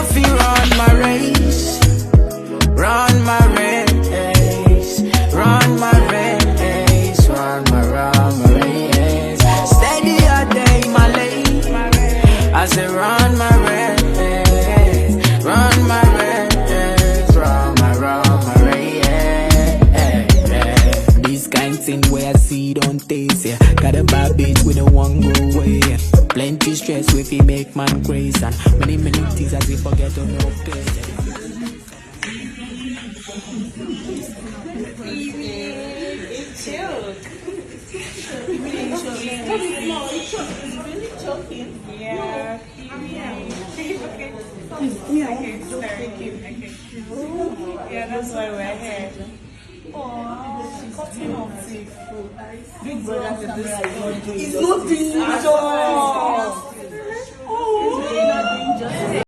fi run my race, run my race, run my race, run my race. Steady a day, my lane. I say run my race, run my race, run my race. This kind thing where I see don't taste, yeah. Got a bad bitch with a one go away, yeah. Plenty stress if he make man crazy, and many things as we forget to no place. It's chilled. It's choking. Yeah. Yeah, that's why we're here. Oh, cutting off seafood. Big brother to this. It's not doing